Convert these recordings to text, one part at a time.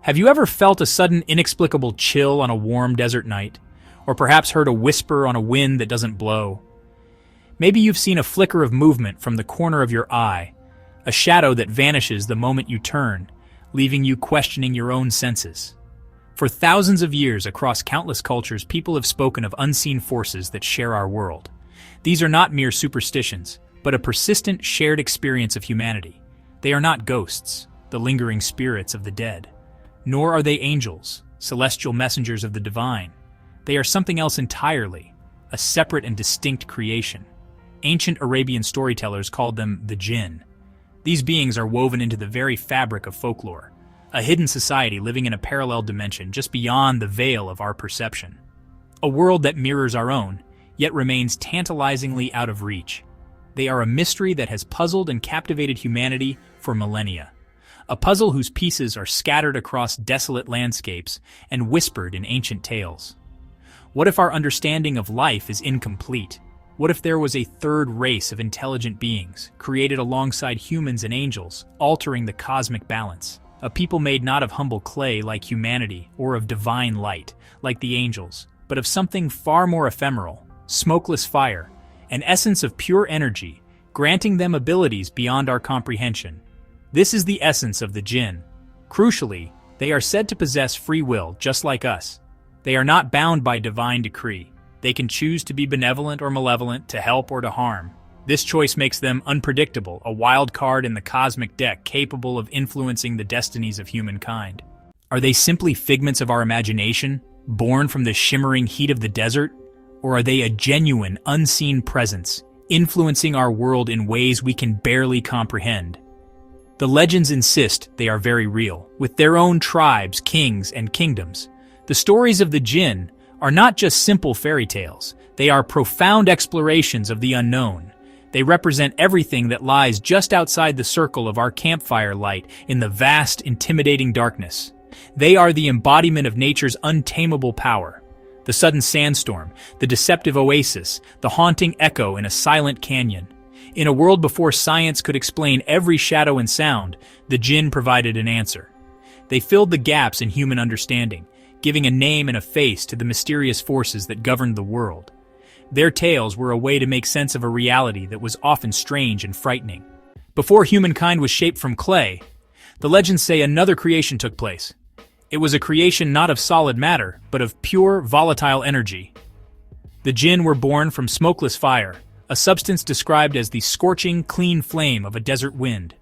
Have you ever felt a sudden inexplicable chill on a warm desert night? Or perhaps heard a whisper on a wind that doesn't blow? Maybe you've seen a flicker of movement from the corner of your eye, a shadow that vanishes the moment you turn, leaving you questioning your own senses. For thousands of years across countless cultures, people have spoken of unseen forces that share our world. These are not mere superstitions, but a persistent shared experience of humanity. They are not ghosts, the lingering spirits of the dead. Nor are they angels, celestial messengers of the divine. They are something else entirely, a separate and distinct creation. Ancient Arabian storytellers called them the Jinn. These beings are woven into the very fabric of folklore, a hidden society living in a parallel dimension just beyond the veil of our perception. A world that mirrors our own, yet remains tantalizingly out of reach. They are a mystery that has puzzled and captivated humanity for millennia. A puzzle whose pieces are scattered across desolate landscapes and whispered in ancient tales. What if our understanding of life is incomplete? What if there was a third race of intelligent beings, created alongside humans and angels, altering the cosmic balance? A people made not of humble clay like humanity, or of divine light, like the angels, but of something far more ephemeral, smokeless fire, an essence of pure energy, granting them abilities beyond our comprehension. This is the essence of the Jinn. Crucially, they are said to possess free will, just like us. They are not bound by divine decree. They can choose to be benevolent or malevolent, to help or to harm. This choice makes them unpredictable, a wild card in the cosmic deck capable of influencing the destinies of humankind. Are they simply figments of our imagination, born from the shimmering heat of the desert? Or are they a genuine, unseen presence, influencing our world in ways we can barely comprehend? The legends insist they are very real, with their own tribes, kings, and kingdoms. The stories of the Jinn are not just simple fairy tales. They are profound explorations of the unknown. They represent everything that lies just outside the circle of our campfire light in the vast, intimidating darkness. They are the embodiment of nature's untamable power. The sudden sandstorm, the deceptive oasis, the haunting echo in a silent canyon. In a world before science could explain every shadow and sound, the Jinn provided an answer. They filled the gaps in human understanding, giving a name and a face to the mysterious forces that governed the world. Their tales were a way to make sense of a reality that was often strange and frightening. Before humankind was shaped from clay, the legends say another creation took place. It was a creation not of solid matter, but of pure, volatile energy. The Jinn were born from smokeless fire, a substance described as the scorching, clean flame of a desert wind.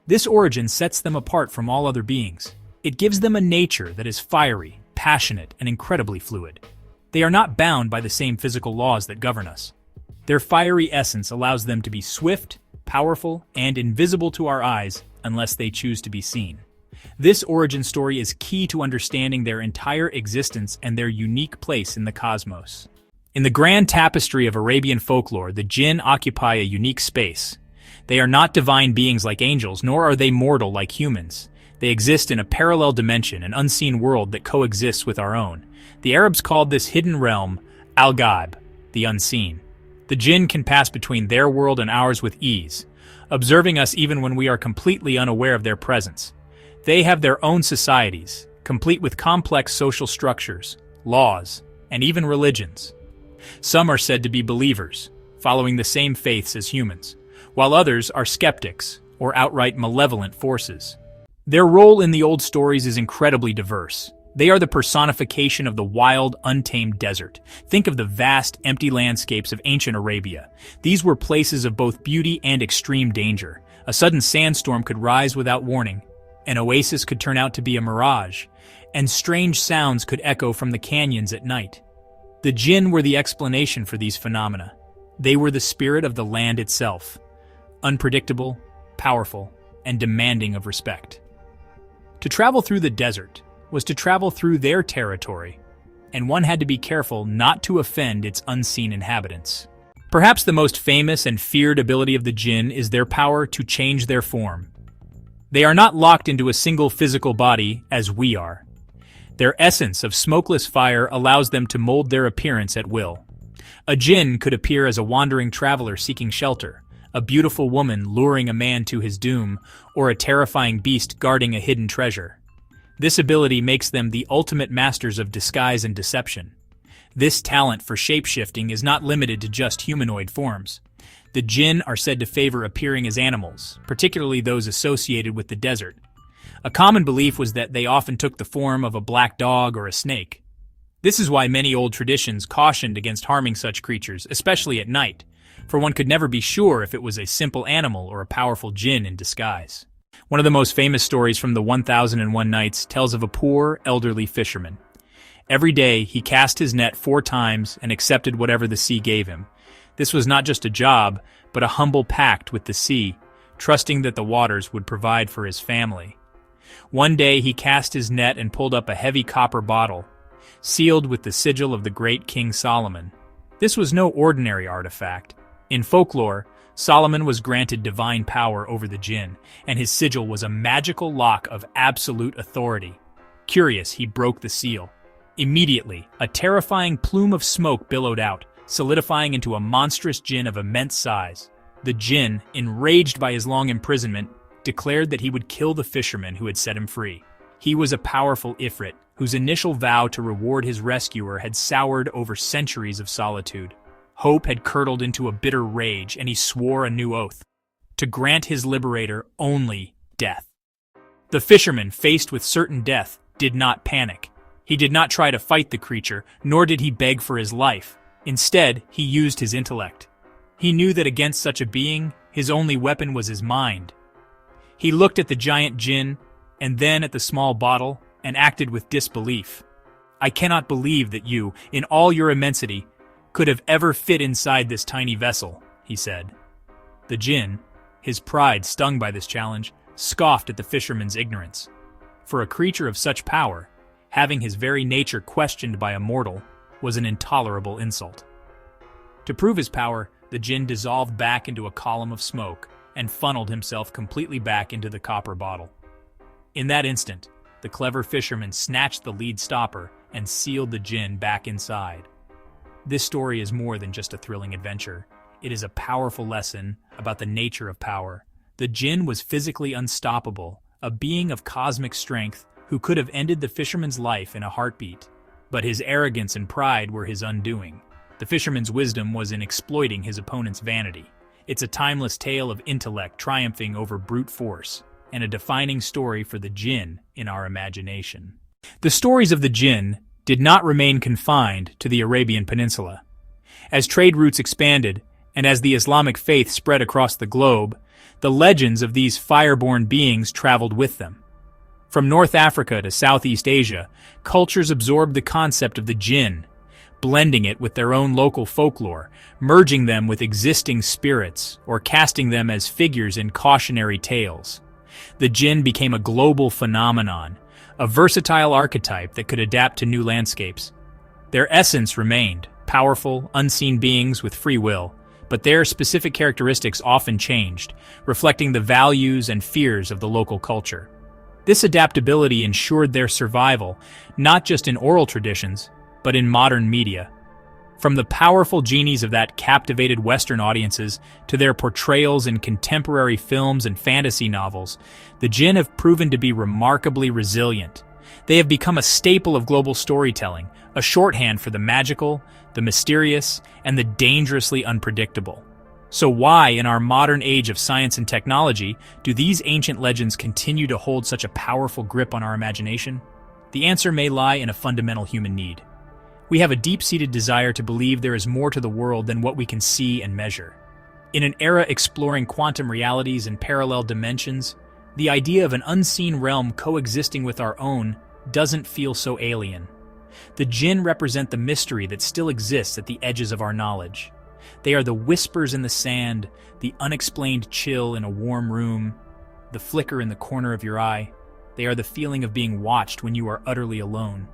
This origin sets them apart from all other beings. It gives them a nature that is fiery, passionate, and incredibly fluid. They are not bound by the same physical laws that govern us. Their fiery essence allows them to be swift, powerful, and invisible to our eyes unless they choose to be seen. This origin story is key to understanding their entire existence and their unique place in the cosmos. In the grand tapestry of Arabian folklore, the Jinn occupy a unique space. They are not divine beings like angels, nor are they mortal like humans. They exist in a parallel dimension, an unseen world that coexists with our own. The Arabs called this hidden realm al-Ghaib, the unseen. The Jinn can pass between their world and ours with ease, observing us even when we are completely unaware of their presence. They have their own societies, complete with complex social structures, laws, and even religions. Some are said to be believers, following the same faiths as humans, while others are skeptics or outright malevolent forces. Their role in the old stories is incredibly diverse. They are the personification of the wild, untamed desert. Think of the vast, empty landscapes of ancient Arabia. These were places of both beauty and extreme danger. A sudden sandstorm could rise without warning. An oasis could turn out to be a mirage, and strange sounds could echo from the canyons at night. The Jinn were the explanation for these phenomena. They were the spirit of the land itself, unpredictable, powerful, and demanding of respect. To travel through the desert was to travel through their territory, and one had to be careful not to offend its unseen inhabitants. Perhaps the most famous and feared ability of the Jinn is their power to change their form. They are not locked into a single physical body as we are. Their essence of smokeless fire allows them to mold their appearance at will. A Jinn could appear as a wandering traveler seeking shelter, a beautiful woman luring a man to his doom, or a terrifying beast guarding a hidden treasure. This ability makes them the ultimate masters of disguise and deception. This talent for shapeshifting is not limited to just humanoid forms. The Jinn are said to favor appearing as animals, particularly those associated with the desert. A common belief was that they often took the form of a black dog or a snake. This is why many old traditions cautioned against harming such creatures, especially at night, for one could never be sure if it was a simple animal or a powerful Jinn in disguise. One of the most famous stories from the 1001 Nights tells of a poor, elderly fisherman. Every day, he cast his net 4 times and accepted whatever the sea gave him. This was not just a job, but a humble pact with the sea, trusting that the waters would provide for his family. One day, he cast his net and pulled up a heavy copper bottle, sealed with the sigil of the great King Solomon. This was no ordinary artifact. In folklore, Solomon was granted divine power over the Jinn, and his sigil was a magical lock of absolute authority. Curious, he broke the seal. Immediately, a terrifying plume of smoke billowed out, solidifying into a monstrous Jinn of immense size. The Jinn, enraged by his long imprisonment, declared that he would kill the fisherman who had set him free. He was a powerful Ifrit, whose initial vow to reward his rescuer had soured over centuries of solitude. Hope had curdled into a bitter rage, and he swore a new oath: to grant his liberator only death. The fisherman, faced with certain death, did not panic. He did not try to fight the creature, nor did he beg for his life. Instead, he used his intellect. He knew that against such a being, his only weapon was his mind. He looked at the giant Jinn, and then at the small bottle, and acted with disbelief. "I cannot believe that you, in all your immensity, could have ever fit inside this tiny vessel," he said. The Jinn, his pride stung by this challenge, scoffed at the fisherman's ignorance. For a creature of such power, having his very nature questioned by a mortal was an intolerable insult. To prove his power, the Jinn dissolved back into a column of smoke and funneled himself completely back into the copper bottle. In that instant, the clever fisherman snatched the lead stopper and sealed the Jinn back inside. This story is more than just a thrilling adventure. It is a powerful lesson about the nature of power. The Jinn was physically unstoppable, a being of cosmic strength who could have ended the fisherman's life in a heartbeat. But his arrogance and pride were his undoing. The fisherman's wisdom was in exploiting his opponent's vanity. It's a timeless tale of intellect triumphing over brute force, and a defining story for the Jinn in our imagination. The stories of the Jinn did not remain confined to the Arabian Peninsula. As trade routes expanded, and as the Islamic faith spread across the globe, the legends of these fire-born beings traveled with them. From North Africa to Southeast Asia, cultures absorbed the concept of the Jinn, blending it with their own local folklore, merging them with existing spirits, or casting them as figures in cautionary tales. The Jinn became a global phenomenon, a versatile archetype that could adapt to new landscapes. Their essence remained, powerful, unseen beings with free will, but their specific characteristics often changed, reflecting the values and fears of the local culture. This adaptability ensured their survival, not just in oral traditions, but in modern media. From the powerful genies of that captivated Western audiences to their portrayals in contemporary films and fantasy novels, the Jinn have proven to be remarkably resilient. They have become a staple of global storytelling, a shorthand for the magical, the mysterious, and the dangerously unpredictable. So why, in our modern age of science and technology, do these ancient legends continue to hold such a powerful grip on our imagination? The answer may lie in a fundamental human need. We have a deep-seated desire to believe there is more to the world than what we can see and measure. In an era exploring quantum realities and parallel dimensions, the idea of an unseen realm coexisting with our own doesn't feel so alien. The Jinn represent the mystery that still exists at the edges of our knowledge. They are the whispers in the sand, the unexplained chill in a warm room, the flicker in the corner of your eye. They are the feeling of being watched when you are utterly alone.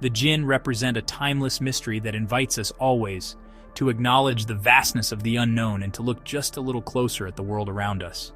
The Jinn represent a timeless mystery that invites us always to acknowledge the vastness of the unknown and to look just a little closer at the world around us.